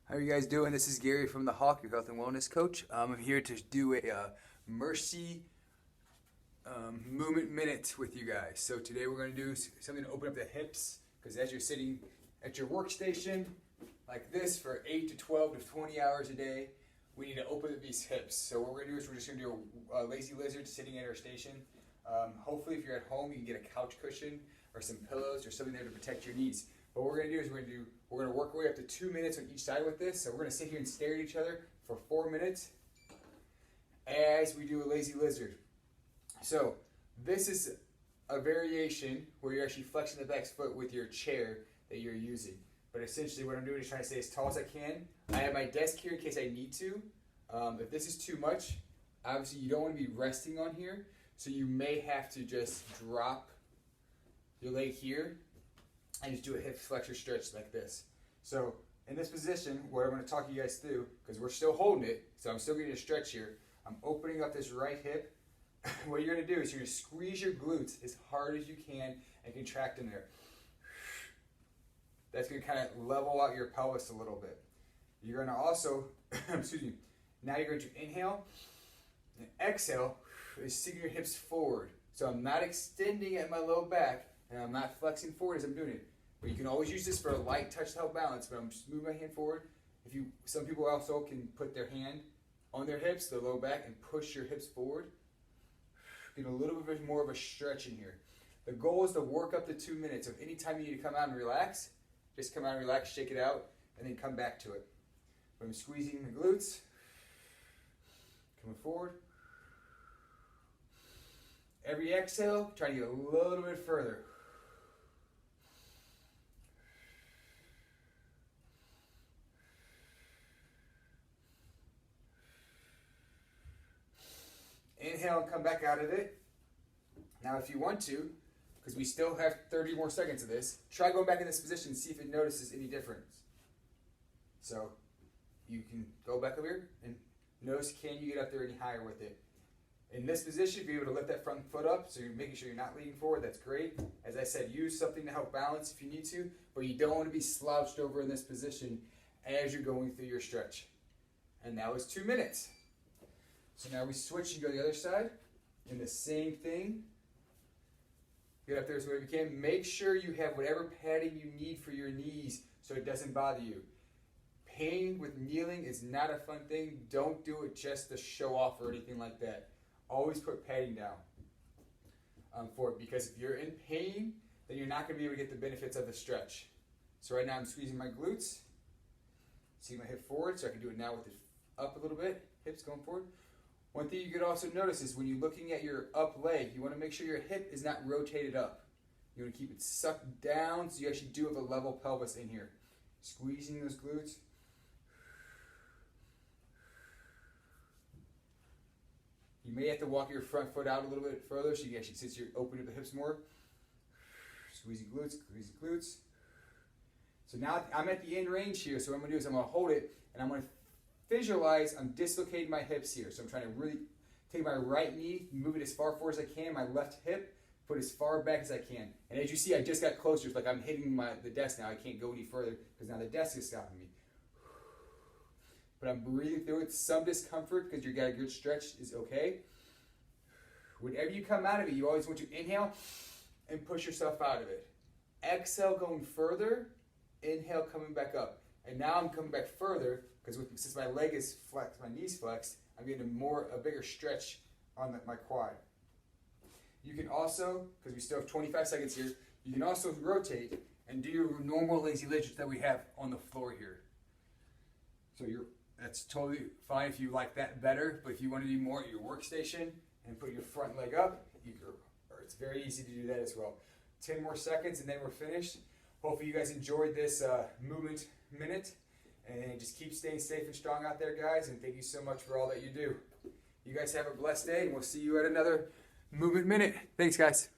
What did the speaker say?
How are you guys doing? This is Gary from The Hawk, your health and wellness coach. I'm here to do a mercy movement minute with you guys. So today we're going to do something to open up the hips, because as you're sitting at your workstation like this for 8 to 12 to 20 hours a day, we need to open up these hips. So what we're going to do is we're just going to do a lazy lizard sitting at our station. Hopefully if you're at home you can get a couch cushion or some pillows or something there to protect your knees. But what we're going to do is we're going to work our way up to 2 minutes on each side with this. So we're going to sit here and stare at each other for 4 minutes as we do a lazy lizard. So this is a variation where you're actually flexing the back foot with your chair that you're using. But essentially what I'm doing is trying to stay as tall as I can. I have my desk here in case I need to. If this is too much, obviously you don't want to be resting on here. So you may have to just drop your leg here and just do a hip flexor stretch like this. So in this position, what I'm going to talk you guys through, because we're still holding it, so I'm still getting a stretch here. I'm opening up this right hip. What you're going to do is you're going to squeeze your glutes as hard as you can and contract in there. That's going to kind of level out your pelvis a little bit. You're going to also, excuse me, now you're going to inhale and exhale is sitting your hips forward. So I'm not extending at my low back and I'm not flexing forward as I'm doing it. But you can always use this for a light touch to help balance, but I'm just moving my hand forward. Some people also can put their hand on their hips, their low back, and push your hips forward. Get a little bit more of a stretch in here. The goal is to work up to 2 minutes. So anytime you need to come out and relax, just come out and relax, shake it out, and then come back to it. But I'm squeezing the glutes, coming forward. Every exhale, try to get a little bit further. Inhale and come back out of it. Now if you want to, because we still have 30 more seconds of this, try going back in this position and see if it notices any difference. So you can go back over here and notice, can you get up there any higher with it? In this position, be able to lift that front foot up, so you're making sure you're not leaning forward. That's great. As I said, use something to help balance if you need to, but you don't want to be slouched over in this position as you're going through your stretch. And that was 2 minutes. So now we switch and go to the other side, and the same thing. Get up there as well as you can. Make sure you have whatever padding you need for your knees so it doesn't bother you. Pain with kneeling is not a fun thing. Don't do it just to show off or anything like that. Always put padding down for it, because if you're in pain, then you're not going to be able to get the benefits of the stretch. So right now I'm squeezing my glutes, see my hip forward, so I can do it now with it up a little bit, hips going forward. One thing you could also notice is when you're looking at your up leg, you want to make sure your hip is not rotated up. You want to keep it sucked down so you actually do have a level pelvis in here. Squeezing those glutes. You may have to walk your front foot out a little bit further so you can actually sit here, open up the hips more. Squeeze your glutes, squeeze your glutes. So now I'm at the end range here, so what I'm going to do is I'm going to hold it and I'm going to visualize I'm dislocating my hips here. So I'm trying to really take my right knee, move it as far forward as I can, my left hip, put it as far back as I can. And as you see, I just got closer. It's like I'm hitting the desk now. I can't go any further because now the desk is stopping me. But I'm breathing through it. Some discomfort because you got a good stretch is okay. Whenever you come out of it, you always want to inhale and push yourself out of it. Exhale going further, inhale coming back up. And now I'm coming back further because since my leg is flexed, my knee's flexed, I'm getting a bigger stretch on my quad. You can also, because we still have 25 seconds here, you can also rotate and do your normal lazy lizards that we have on the floor here. So that's totally fine if you like that better, but if you want to do more at your workstation and put your front leg up, it's very easy to do that as well. 10 more seconds and then we're finished. Hopefully you guys enjoyed this movement minute, and just keep staying safe and strong out there, guys, and thank you so much for all that you do. You guys have a blessed day, and we'll see you at another movement minute. Thanks, guys.